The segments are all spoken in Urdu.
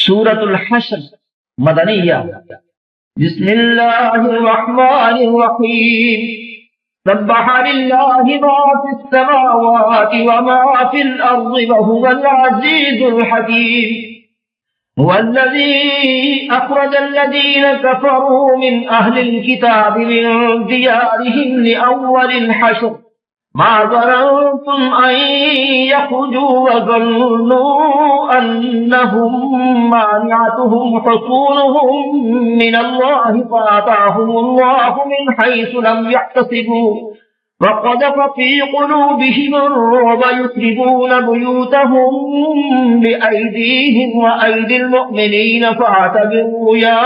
سورۃ الحشر مدنیہ۔ بسم اللہ الرحمن الرحیم۔ سبح للہ ما فی السماوات وما فی الارض وهو العزیز الحکیم۔ هو الذی اخرج الذین کفروا من اہل الکتاب من دیارهم لأول الحشر ما ظننتم ان يخرجوا وظنوا انهم مانعتهم حصونهم من الله فاتاهم الله من حيث لم يحتسبوا وقذف في قلوبهم الرعب يخربون بيوتهم بأيديهم وأيدي المؤمنين فاعتبروا يا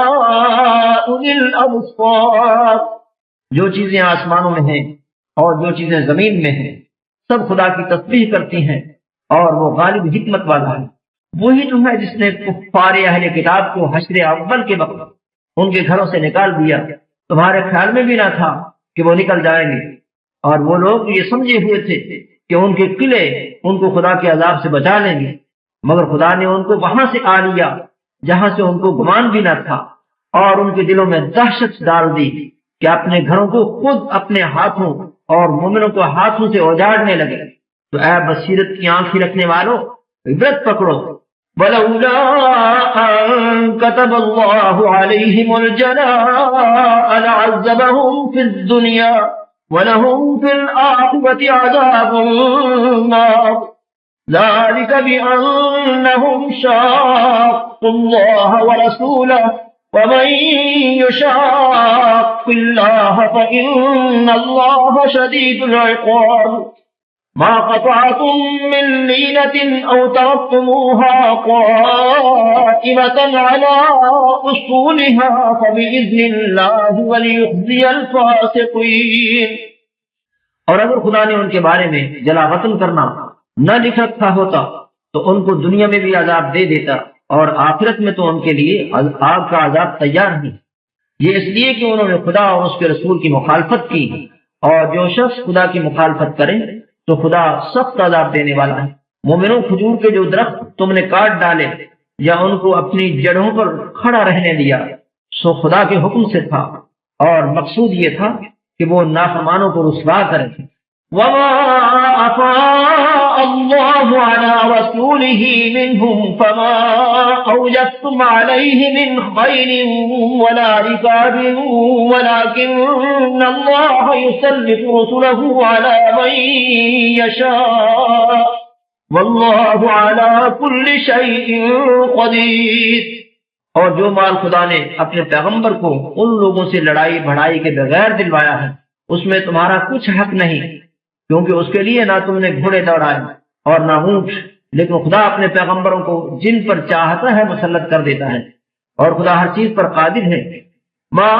أولي الأبصار۔ جو چیزیں آسمانوں میں ہیں اور جو چیزیں زمین میں ہیں سب خدا کی تسبیح کرتی ہیں، اور وہ غالب حکمت والا ہے۔ وہی تو ہے جس نے کفار اہل کتاب کو حشر اول کے وقت ان کے گھروں سے نکال دیا۔ تمہارے خیال میں بھی نہ تھا کہ وہ نکل جائیں گے، اور وہ لوگ یہ سمجھے ہوئے تھے کہ ان کے قلعے ان کو خدا کے عذاب سے بچا لیں گے، مگر خدا نے ان کو وہاں سے آ لیا جہاں سے ان کو گمان بھی نہ تھا، اور ان کے دلوں میں دہشت ڈال دی کہ اپنے گھروں کو خود اپنے ہاتھوں اور مومنوں کو ہاتھوں سے اجاڑنے لگے۔ تو اے بصیرت کی آنکھیں رکھنے والوں، عبرت پکڑو۔ ولولا أن كتب الله عليهم الجلاء لعذبهم في الدنيا ولهم في الآخرة عذاب النار ذلك بأنهم شاقوا الله ورسوله ومن يشاق الله فإن الله شديد العقاب۔ ما قطعتم من لينة أو تركتموها قائمة على أصولها فبإذن الله وليخزي الفاسقين۔ اور اگر خدا نے ان کے بارے میں جلا وطن کرنا نہ لکھ رکھا ہوتا تو ان کو دنیا میں بھی عذاب دے دیتا، اور آخرت میں تو ان کے لیے آگ کا عذاب تیار ہے۔ یہ اس لیے کہ انہوں نے خدا اور اس کے رسول کی مخالفت کی، اور جو شخص خدا کی مخالفت کرے تو خدا سخت عذاب دینے والا ہے۔ مومنوں، کھجور کے جو درخت تم نے کاٹ ڈالے یا ان کو اپنی جڑوں پر کھڑا رہنے دیا سو خدا کے حکم سے تھا، اور مقصود یہ تھا کہ وہ نافرمانوں کو رسوا کرے۔ وما أفاء الله على رسوله منهم فما أوجفتم عليه من خيل ولا ركاب ولكن الله يسلط رسله على من يشاء والله على كل شيء قدير۔ اور جو مال خدا نے اپنے پیغمبر کو ان لوگوں سے لڑائی بھڑائی کے بغیر دلوایا ہے اس میں تمہارا کچھ حق نہیں، کیونکہ اس کے لیے نہ تم نے گھوڑے دوڑائے اور نہ اونٹ، لیکن خدا اپنے پیغمبروں کو جن پر چاہتا ہے مسلط کر دیتا ہے، اور خدا ہر چیز پر قادر ہے۔ ما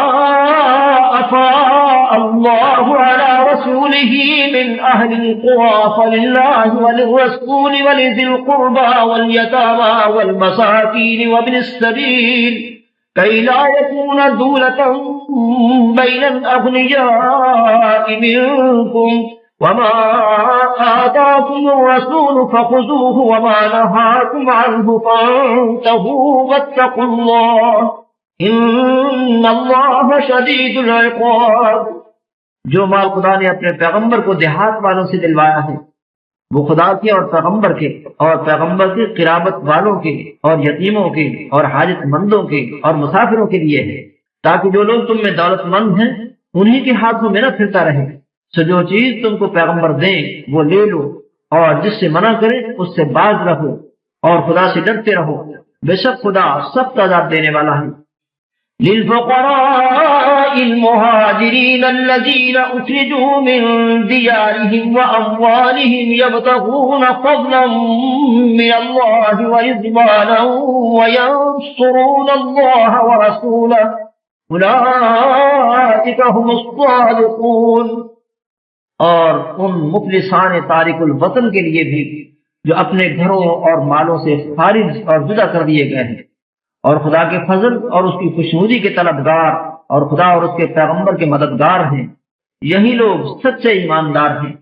أفاء الله على رسوله من أهل القرى فلله وللرسول ولذي القربى واليتامى والمساكين وابن السبيل كي لا يكون دولة بين الأغنياء منكم وما آتاكم الرسول فخذوه وما نهاكم عنه فانتهوا واتقوا الله ان اللہ شدید العقاب۔ جو مال خدا نے اپنے پیغمبر کو دیہات والوں سے دلوایا ہے وہ خدا کے اور پیغمبر کے اور پیغمبر کے قرابت والوں کے اور یتیموں کے اور حاجت مندوں کے اور مسافروں کے لیے ہے، تاکہ جو لوگ تم میں دولت مند ہیں انہی کے ہاتھوں میں نہ پھرتا رہے۔ سو جو چیز تم کو پیغمبر دیں وہ لے لو، اور جس سے منع کرے اس سے باز رہو، اور خدا سے ڈرتے رہو، بے شک خدا سخت عذاب دینے والا ہے۔ للفقراء المهاجرين الذين أخرجوا من ديارهم وأموالهم يبتغون فضلا من الله ورضوانا وينصرون الله ورسوله أولئك هم الصادقون۔ اور ان مفلسان تارک الوطن کے لیے بھی جو اپنے گھروں اور مالوں سے خارج اور جدا کر دیے گئے ہیں، اور خدا کے فضل اور اس کی خوشنودی کے طلبگار اور خدا اور اس کے پیغمبر کے مددگار ہیں، یہی لوگ سچے ایماندار ہیں۔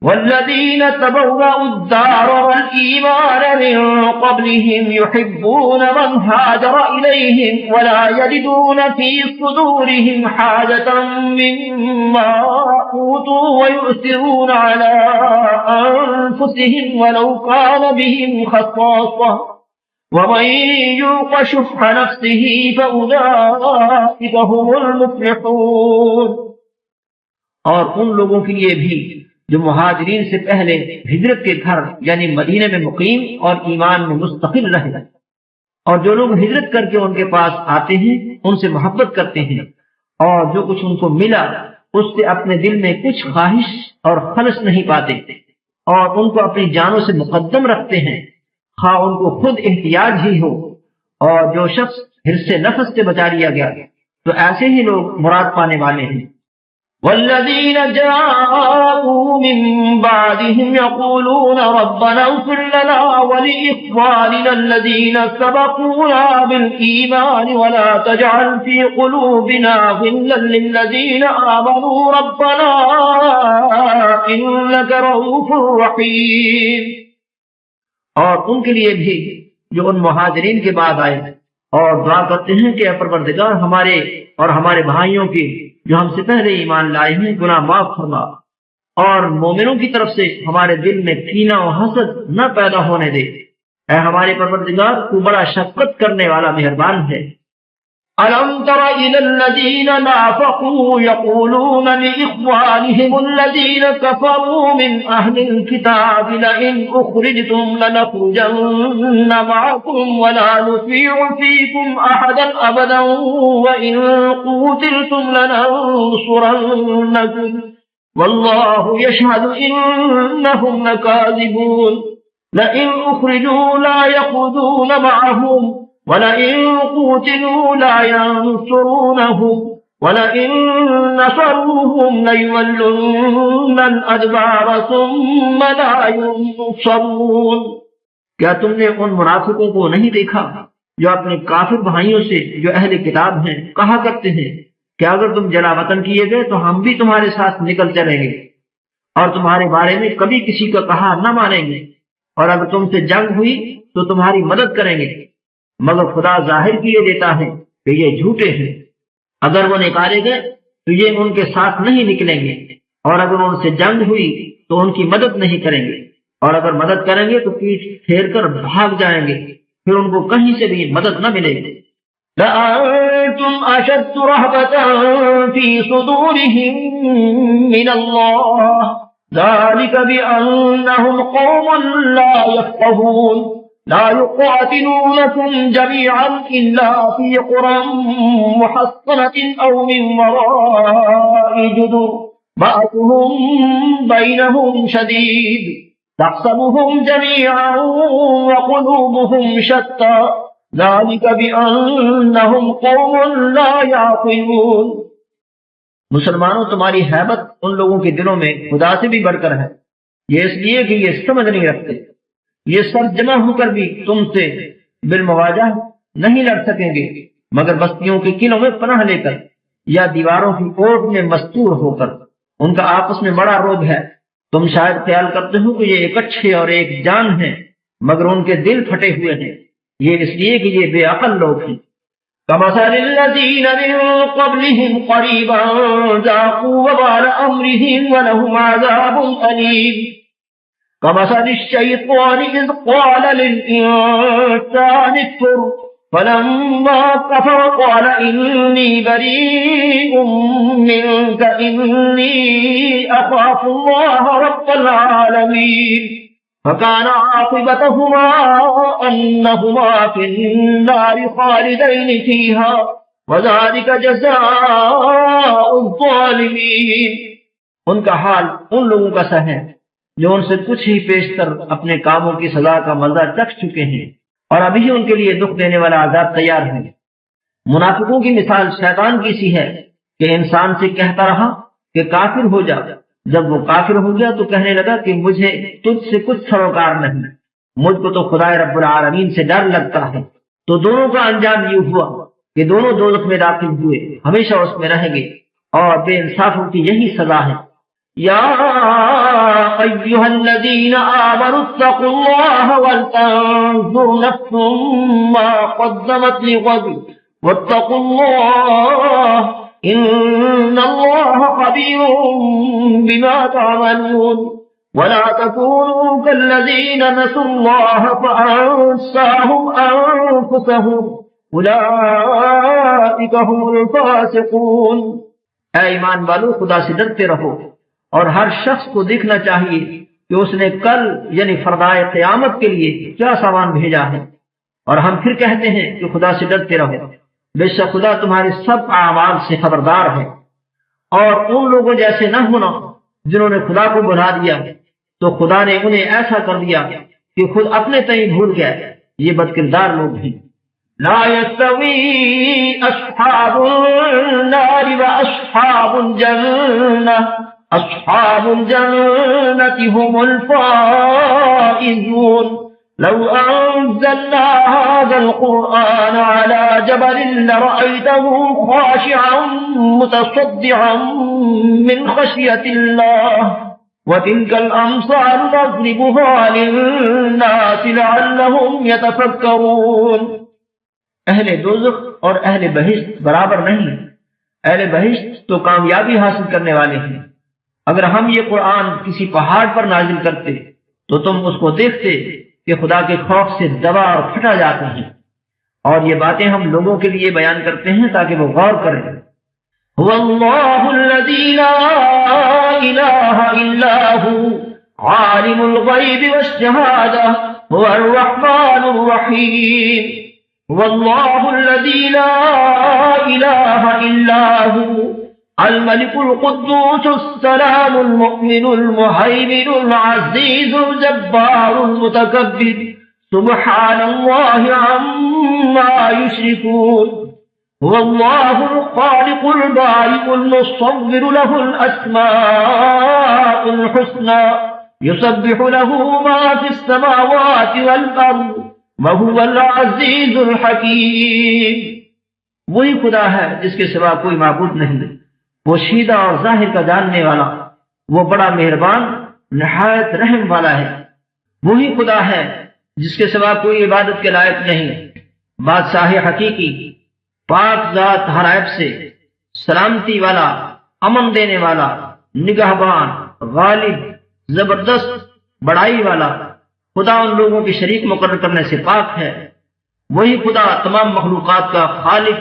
والذين تبوأوا الدار والإيمان من قبلهم يحبون من هاجر إليهم ولا يجدون في صدورهم حاجة مما أوتوا ويؤثرون على أنفسهم ولو كان بهم خصاصة ومن يوق شح نفسه فأولئك هم المفلحون۔ اور ان لوگوں کے لیے بھی جو مہاجرین سے پہلے ہجرت کے گھر یعنی مدینے میں مقیم اور ایمان میں مستقل رہے، اور جو لوگ ہجرت کر کے ان کے پاس آتے ہیں ان سے محبت کرتے ہیں، اور جو کچھ ان کو ملا اس سے اپنے دل میں کچھ خواہش اور خلش نہیں پاتے، اور ان کو اپنی جانوں سے مقدم رکھتے ہیں، خواہ ان کو خود احتیاج ہی ہو، اور جو شخص حرص نفس سے بچا لیا گیا تو ایسے ہی لوگ مراد پانے والے ہیں۔ والذين جاءوا من بعدهم يقولون ربنا اغفر لنا ولإخواننا الذين سبقونا بالإيمان ولا تجعل في قلوبنا غلا للذين آمنوا ربنا إنك رؤوف رحيم۔ اور ان کے لیے بھی جو ان مہاجرین کے بعد آئے اور دعا کرتے ہیں کہ اے پروردگار ہمارے اور ہمارے بھائیوں کے جو ہم سے پہلے ایمان لائے ہیں گناہ معاف فرما، اور مومنوں کی طرف سے ہمارے دل میں کینہ و حسد نہ پیدا ہونے دے، اے ہمارے پروردگار تو بڑا شفقت کرنے والا مہربان ہے۔ أَلَمْ تَرَ إِلَى الَّذِينَ نَافَقُوا يَقُولُونَ لِإِخْوَانِهِمُ الَّذِينَ كَفَرُوا مِنْ أَهْلِ الْكِتَابِ لَئِنْ أُخْرِجْتُمْ لَنَخْرُجَنَّ مَعَكُمْ وَلَا نُطِيعُ فِيكُمْ أَحَدًا أَبَدًا وَإِنْ قُوتِلْتُمْ لَنَنصُرَنَّكُمْ وَاللَّهُ يَشْهَدُ إِنَّهُمْ لَكَاذِبُونَ لَئِنْ أُخْرِجُوا لَا يَخْرُجُونَ مَعَهُمْ وَلَئِن قُوتِلُوا لَا يَنصُرُونَهُمْ وَلَئِن نَصَرُوهُمْ لَيُوَلُّنَّ الْأَدْبَارَ ثُمَّ لَا يُنصَرُونَ۔ کیا تم نے ان منافقوں کو نہیں دیکھا جو اپنے کافر بھائیوں سے جو اہل کتاب ہیں کہا کرتے ہیں کہ اگر تم جلا وطن کیے گئے تو ہم بھی تمہارے ساتھ نکل چلیں گے، اور تمہارے بارے میں کبھی کسی کا کہا نہ مانیں گے، اور اگر تم سے جنگ ہوئی تو تمہاری مدد کریں گے، مگر خدا ظاہر کیے دیتا ہے کہ یہ جھوٹے ہیں۔ اگر وہ نکالے گئے تو یہ ان کے ساتھ نہیں نکلیں گے، اور اگر ان سے جنگ ہوئی تو ان کی مدد نہیں کریں گے، اور اگر مدد کریں گے تو پیٹھ پھیر کر بھاگ جائیں گے، پھر ان کو کہیں سے بھی مدد نہ ملے گی۔ لَأَنْتُمْ أَشَدُّ رَهْبَةً فِي صُدُورِهِمْ مِنَ اللَّهِ ذَلِكَ بِأَنَّهُمْ قَوْمٌ لَا يَفْقَهُونَ لا يقاتلونكم جميعا إلا في قرى محصنة أو من وراء جدر بأسهم بينهم شديد تحسبهم جميعا وقلوبهم شتى ذلك بأنهم قوم لا يعقلون۔ مسلمانوں تمہاری ہیبت ان لوگوں کے دلوں میں خدا سے بھی بڑھ کر ہے، یہ اس لیے کہ یہ سمجھ نہیں رکھتے، یہ سب جمع ہو کر بھی تم سے بالمواجہ نہیں لڑ سکیں گے مگر بستیوں کے قلعوں میں پناہ لے کر یا دیواروں کی کوٹ میں مستور ہو کر۔ ان کا آپس میں بڑا روب ہے، تم شاید خیال کرتے ہو کہ یہ ایک اچھے اور ایک جان ہیں مگر ان کے دل پھٹے ہوئے ہیں، یہ اس لیے کہ یہ بے عقل لوگ ہیں۔ كمثل الذين من قبلهم قريبا ذاقوا وبال أمرهم ولهم عذاب أليم كمثل الشيطان إذ قال للإنسان اكفر فلما كفر قال إني بريء منك إني أخاف الله رب العالمين فكان عاقبتهما أنهما في النار خالدين فيها وذلك جزاء الظالمين۔ ان کا حال ان لوگوں کا سا ہے جو ان سے کچھ ہی پیشتر اپنے کاموں کی سزا کا مزہ چکھ چکے ہیں اور ابھی ان کے لیے دکھ دینے والا عذاب تیار ہے۔ منافقوں کی مثال شیطان کی سی ہے کہ انسان سے کہتا رہا کہ کافر ہو جا، جب وہ کافر ہو گیا تو کہنے لگا کہ مجھے تجھ سے کچھ سروکار نہیں، مجھ کو تو خدا رب العالمین سے ڈر لگتا ہے۔ تو دونوں کا انجام یہ ہوا کہ دونوں دوزخ میں داخل ہوئے، ہمیشہ اس میں رہیں گے، اور بے انصافوں کی یہی سزا ہے۔ يا أيها الذين آمنوا اتقوا الله ولتنظر نفس ما قدمت لغد واتقوا الله إن الله خبير بما تعملون ولا تكونوا كالذين نسوا الله فأنساهم أنفسهم أولئك هم الفاسقون۔ اے ایمان والو، خدا سے ڈرتے رہو، اور ہر شخص کو دیکھنا چاہیے کہ اس نے کل یعنی فردائے قیامت کے لیے کیا سامان بھیجا ہے، اور ہم پھر کہتے ہیں کہ خدا سے ڈرتے رہو، بے شک خدا تمہارے سب اعمال سے خبردار ہے۔ اور ان لوگوں جیسے نہ ہونا جنہوں نے خدا کو بھلا دیا، تو خدا نے انہیں ایسا کر دیا کہ خود اپنے تئیں بھول گئے، یہ بدکردار لوگ ہیں۔ لا يستوي أصحاب النار وأصحاب الجنة أصحاب الجنة هم الفائزون لو أنزلنا هذا القرآن على جبل لرأيته خاشعا متصدعا من خشية الله وتلك الأمثال نضربها للناس لعلهم يتفكرون۔ اہل دوزخ اور اہل بہشت برابر نہیں، اہل بہشت تو کامیابی حاصل کرنے والے ہیں۔ اگر ہم یہ قرآن کسی پہاڑ پر نازل کرتے تو تم اس کو دیکھتے کہ خدا کے خوف سے دبا اور پھٹا جاتے ہیں، اور یہ باتیں ہم لوگوں کے لیے بیان کرتے ہیں تاکہ وہ غور کریں۔ هو الله الذي لا إله إلا هو عالم الغيب والشهادة هو الرحمن الرحيم هو الله الذي لا إله إلا هو الملك القدوس السلام المؤمن المهيمن العزيز الجبار المتكبر سبحان الله عما يشركون هو الله الخالق البارئ المصور له الأسماء الحسنى يسبح له ما في السماوات والأرض وهو العزيز الحكيم۔ وہی خدا ہے جس کے سوا کوئی معبود نہیں، وہ شیدہ اور ظاہر کا جاننے والا، وہ بڑا مہربان نہایت رحم والا ہے۔ وہی خدا ہے جس کے سوا کوئی عبادت کے لائق نہیں، بادشاہ حقیقی، پاک ذات ہر عیب سے، سلامتی والا، امن دینے والا، نگہبان، غالب، زبردست، بڑائی والا۔ خدا ان لوگوں کی شریک مقرر کرنے سے پاک ہے۔ وہی خدا تمام مخلوقات کا خالق،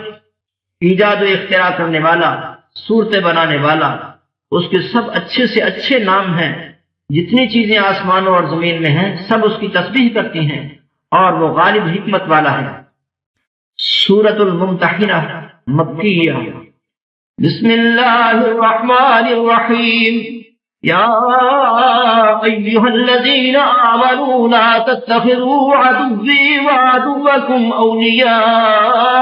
ایجاد و اختراع کرنے والا، صورتیں بنانے والا۔ اس کے سب اچھے سے اچھے نام ہیں۔ جتنی چیزیں آسمانوں اور زمین میں ہیں سب اس کی تسبیح کرتی ہیں، اور وہ غالب حکمت والا ہے۔ سورۃ الممتحنہ مکیہ۔ بسم اللہ الرحمن الرحیم۔ یا ایہا الذین آمنوا لا تتخذوا عدوی وعدوکم اولیاء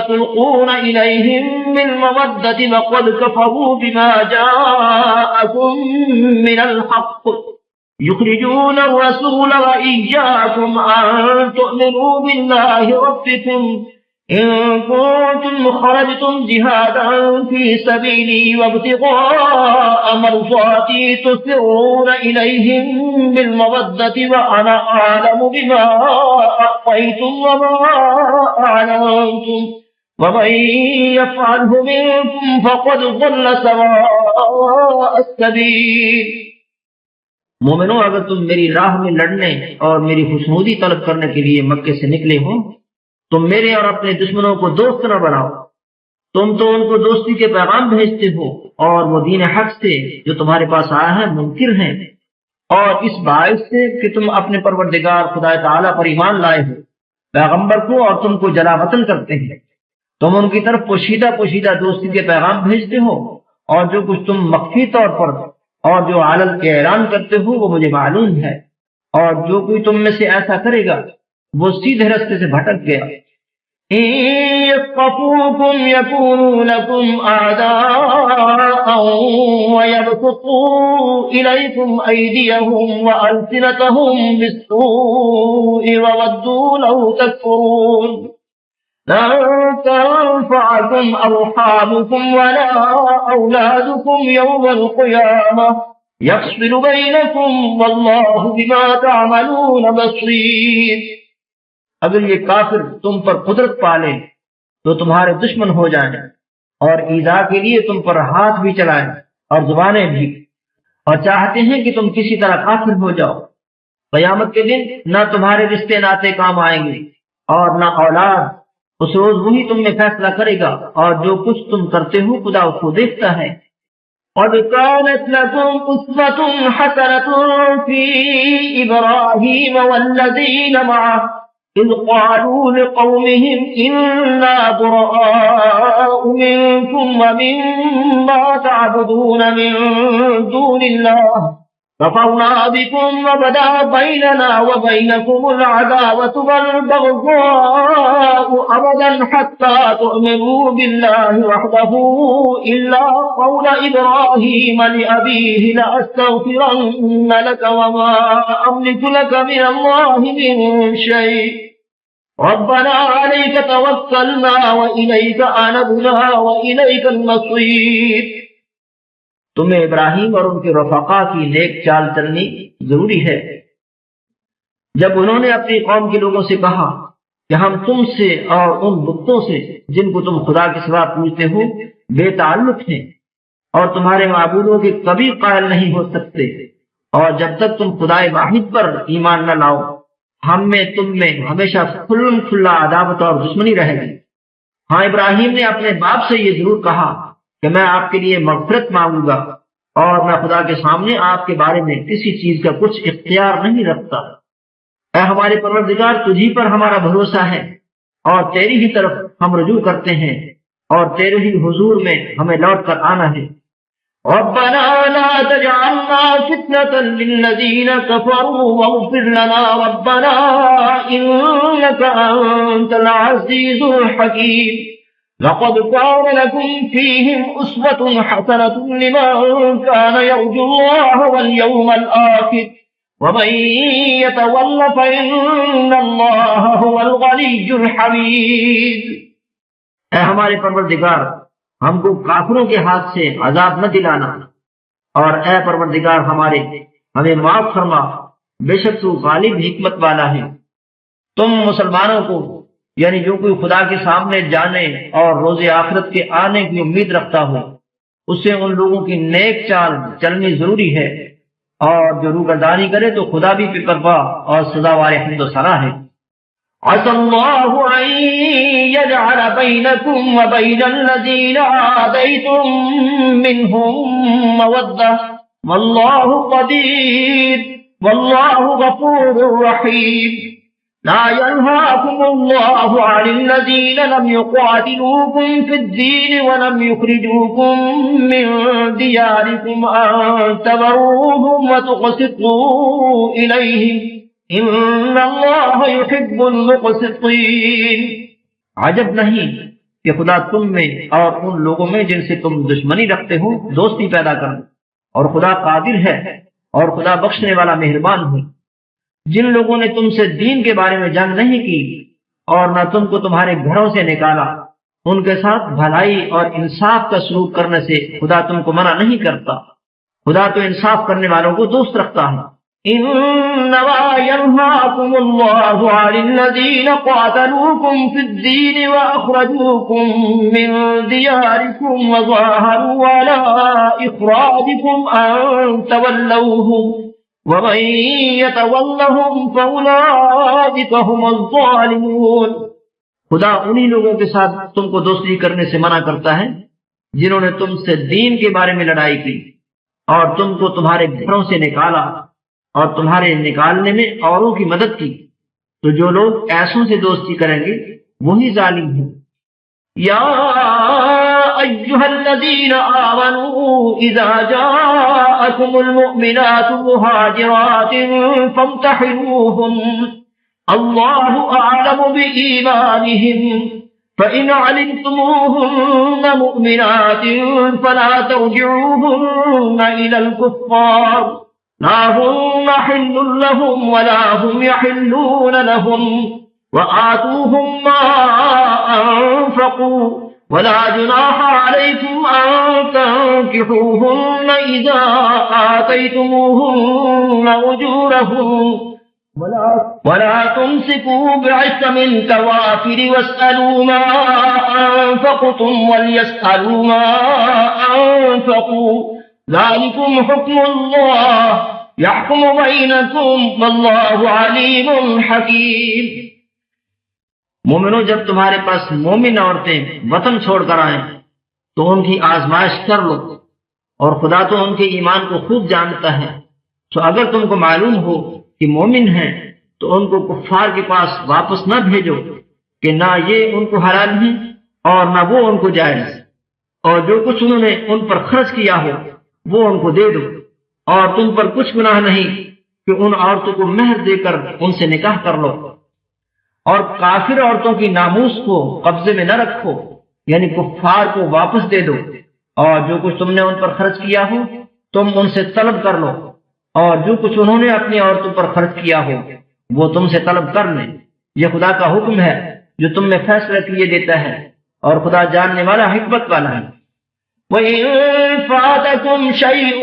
تلقون الیہم بالمودۃ وقد کفروا بما جاءکم من الحق يخرجون الرسول وإياكم أن تؤمنوا بالله ربكم إن كنتم خرجتم جهادا في سبيلي وابتغاء مرضاتي تسرون إليهم بالمودة وأنا أعلم بما أخفيتم وما أعلنتم ومن يفعله منكم فقد ضل سواء السبيل۔ مومنو، اگر تم میری راہ میں لڑنے اور میری خوشنودی طلب کرنے کے لیے مکے سے نکلے ہو، تم میرے اور اپنے دشمنوں کو دوست نہ بناؤ۔ تم تو ان کو دوستی کے پیغام بھیجتے ہو، اور وہ دین حق سے جو تمہارے پاس آیا ہے منکر ہیں، اور اس باعث سے کہ تم اپنے پروردگار خدا تعالیٰ پر ایمان لائے ہو، پیغمبر کو اور تم کو جلا وطن کرتے ہیں۔ تم ان کی طرف پوشیدہ دوستی کے پیغام بھیجتے ہو، اور جو کچھ تم مخفی طور پر اور جو علن کے اعلان کرتے ہو وہ مجھے معلوم ہے، اور جو کوئی تم میں سے ایسا کرے گا وہ سیدھے رستے سے بھٹک گیا۔ إن يثقفوكم يكونوا لكم أعداء ويبسطوا إليكم أيديهم وألسنتهم بالسوء وودوا لو تكفرون۔ لن تنفعكم أرحامكم ولا أولادكم يوم القيامة يفصل بينكم والله بما تعملون بصير۔ اگر یہ کافر تم پر قدرت پالیں تو تمہارے دشمن ہو جائیں اور ایذا کے لیے تم پر ہاتھ بھی چلائیں اور زبانیں بھی، اور چاہتے ہیں کہ تم کسی طرح کافر ہو جاؤ۔ قیامت کے دن نہ تمہارے رشتے ناتے کام آئیں گے اور نہ اولاد۔ اس روز وہی تم میں فیصلہ کرے گا، اور جو کچھ تم کرتے ہو خدا اس کو دیکھتا ہے۔ قد كانت لكم أسوة حسنة في إبراهيم والذين معه إذ قالوا لقومهم إنا براء منكم ومما تعبدون من دون الله كفرنا بكم وبدا بيننا وبينكم العداوة والبغضاء أبدا حتى تؤمنوا بالله وحده إلا قول إبراهيم لأبيه لأستغفرن لك وما أملك لك من الله من شيء ربنا عليك توكلنا وإليك أنبنا وإليك المصير۔ تمہیں ابراہیم اور ان کے رفقا کی نیک چال چلنی ضروری ہے۔ جب انہوں نے اپنی قوم کے لوگوں سے کہا کہ ہم تم سے اور ان بتوں سے جن کو تم خدا کے سوا پوجتے ہو بے تعلق ہیں اور تمہارے معبودوں کے کبھی قائل نہیں ہو سکتے، اور جب تک تم خدائے واحد پر ایمان نہ لاؤ ہم میں تم میں ہمیشہ کھلم کھلا عداوت اور دشمنی رہے گی۔ ہاں، ابراہیم نے اپنے باپ سے یہ ضرور کہا کہ میں آپ کے لیے مغفرت مانگوں گا اور میں خدا کے سامنے آپ کے بارے میں کسی چیز کا کچھ اختیار نہیں رکھتا۔ اے ہمارے پروردگار، تجھی پر ہمارا بھروسہ ہے اور تیری ہی طرف ہم رجوع کرتے ہیں اور تیرے ہی حضور میں ہمیں لوٹ کر آنا ہے۔ ربنا لا تجعلنا فتنة للذين كفروا واغفر لنا ربنا إنك أنت العزيز الحكيم۔ لقد كان لكم فيهم أسوة حسنة لمن كان يرجو الله واليوم الآخر ومن يتول فإن الله هو الغني الحميد۔ اے ہمارے پروردگار، ہم کو کافروں کے ہاتھ سے عذاب نہ دلانا، اور اے پروردگار ہمارے ہمیں معاف فرما، بے شک تو غالب حکمت والا ہے۔ تم مسلمانوں کو، یعنی جو کوئی خدا کے سامنے جانے اور روز آخرت کے آنے کی امید رکھتا ہو، اسے ان لوگوں کی نیک چال چلنی ضروری ہے، اور جو روگردانی کرے تو خدا بھی بے پرواہ اور سزاوار حمد و ثنا ہے۔ عسى الله أن يجعل بينكم وبين الذين عاديتم منهم مودة والله قدير والله غفور رحيم۔ لا ينهاكم الله عن الذين لم يقاتلوكم في الدين ولم يخرجوكم من دياركم أن تبروهم وتقسطوا إليهم ان اللہ يحب المقسطین۔ عجب نہیں کہ خدا تم میں اور ان لوگوں میں جن سے تم دشمنی رکھتے ہو دوستی پیدا کر، اور خدا قادر ہے اور خدا بخشنے والا مہربان ہے۔ جن لوگوں نے تم سے دین کے بارے میں جنگ نہیں کی اور نہ تم کو تمہارے گھروں سے نکالا، ان کے ساتھ بھلائی اور انصاف کا سلوک کرنے سے خدا تم کو منع نہیں کرتا۔ خدا تو انصاف کرنے والوں کو دوست رکھتا ہے۔ انما ينهاكم الله عن الذين قاتلوكم في الدين واخرجوكم من دياركم وظاهروا على اخراجكم ان تولوهم ومن يتولهم فاولئك هم الظالمون۔ خدا انہی لوگوں کے ساتھ تم کو دوستی کرنے سے منع کرتا ہے جنہوں نے تم سے دین کے بارے میں لڑائی کی اور تم کو تمہارے گھروں سے نکالا اور تمہارے نکالنے میں اوروں کی مدد کی، تو جو لوگ ایسوں سے دوستی کریں گے وہی ظالم ہیں۔ یا ایھا الذین آمنوا اذا جاءکم المؤمنات مہاجرات فامتحنوہن اللہ اعلم بإیمانہن فإن علمتموہن مؤمنات فلا ترجعوہن إلی الكفار لا هن حل لهم ولا هم يحلون لهم وآتوهم ما فاتقوا ولا جناح عليكم أن تنكحوهن إذا آتيتموهن أجورهن ولا تمسكوا بعصم الكوافر واسألوا ما أنفقتم وليسألوا ما أنفقوا ذلكم حكم الله يحكم بينكم والله عليم حكيم۔ مومنوں، جب تمہارے پاس مومن عورتیں وطن چھوڑ کر آئیں تو ان کی آزمائش کر لو، اور خدا تو ان کے ایمان کو خوب جانتا ہے۔ تو اگر تم کو معلوم ہو کہ مومن ہیں تو ان کو کفار کے پاس واپس نہ بھیجو کہ نہ یہ ان کو حلال ہیں اور نہ وہ ان کو جائز، اور جو کچھ انہوں نے ان پر خرچ کیا ہو وہ ان کو دے دو، اور تم پر کچھ گناہ نہیں کہ ان عورتوں کو مہر دے کر ان سے نکاح کر لو، اور کافر عورتوں کی ناموس کو قبضے میں نہ رکھو، یعنی کفار کو واپس دے دو، اور جو کچھ تم نے ان پر خرچ کیا ہو تم ان سے طلب کر لو، اور جو کچھ انہوں نے اپنی عورتوں پر خرچ کیا ہو وہ تم سے طلب کر لیں۔ یہ خدا کا حکم ہے جو تم میں فیصلہ کیے دیتا ہے، اور خدا جاننے والا حکمت والا ہے۔ وَإِن فَاتَكُمْ شَيْءٌ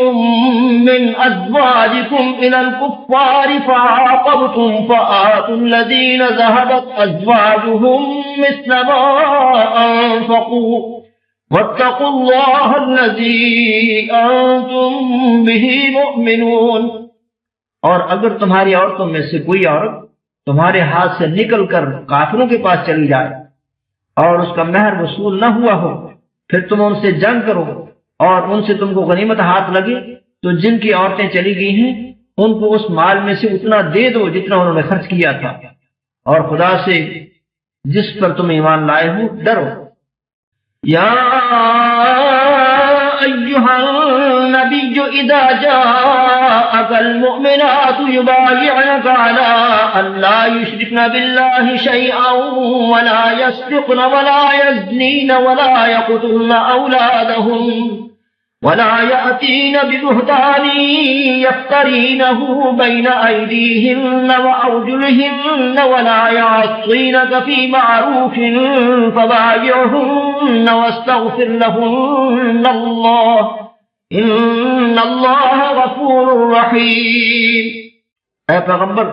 مِّنْ أَزْوَاجِكُمْ إِلَى الْكُفَّارِ فَعَاقَبْتُمْ فَآتُوا الَّذِينَ ذَهَبَتْ أَزْوَاجُهُم مِّثْلَ مَا أَنفَقُوا وَاتَّقُوا اللَّهَ الَّذِي أَنتُم بِهِ مُؤْمِنُونَ۔ اور اگر تمہاری عورتوں میں سے کوئی عورت تمہارے ہاتھ سے نکل کر کافروں کے پاس چلی جائے اور اس کا مہر وصول نہ ہوا ہو، پھر تم ان سے جنگ کرو اور ان سے تم کو غنیمت ہاتھ لگے تو جن کی عورتیں چلی گئی ہیں ان کو اس مال میں سے اتنا دے دو جتنا انہوں نے خرچ کیا تھا، اور خدا سے جس پر تم ایمان لائے ہو ڈرو۔ یا أيها النبي إذا جاءك المؤمنات يبايعنك على أن لا يشركن بالله شيئا ولا يسرقن ولا يزنين ولا يقتلن أولادهن ولا يأتين ببهتان يفترينه بين أيديهن وأرجلهن ولا يعصينك في معروف فبايعهن واستغفر لهن الله إن الله غفور رحيم۔ اے پیغمبر،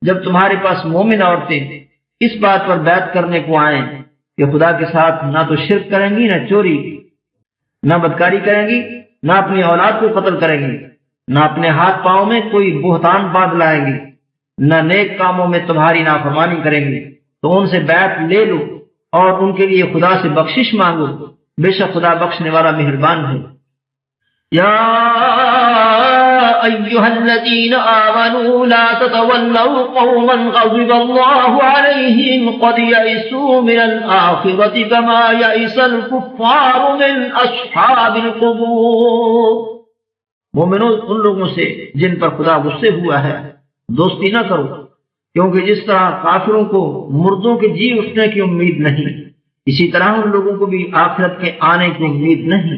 جب تمہارے پاس مومن عورتیں اس بات پر بیعت کرنے کو آئیں کہ خدا کے ساتھ نہ تو شرک کریں گی، نہ چوری، نہ بدکاری کریں گی، نہ اپنی اولاد کو قتل کریں گی، نہ اپنے ہاتھ پاؤں میں کوئی بہتان باندھ لائیں گی، نہ نیک کاموں میں تمہاری نافرمانی کریں گی، تو ان سے بیعت لے لو اور ان کے لیے خدا سے بخشش مانگو، بے شک خدا بخشنے والا مہربان ہے۔ یا أيها الذين آمنوا لا تتولوا قوما غضب الله عليهم قد يئسوا من الآخرة كما يئس الكفار من أصحاب القبور۔ مومنوں، ان لوگوں سے جن پر خدا غصے ہوا ہے دوستی نہ کرو، کیونکہ جس طرح کافروں کو مردوں کے جی اٹھنے کی امید نہیں، اسی طرح ان لوگوں کو بھی آخرت کے آنے کی امید نہیں۔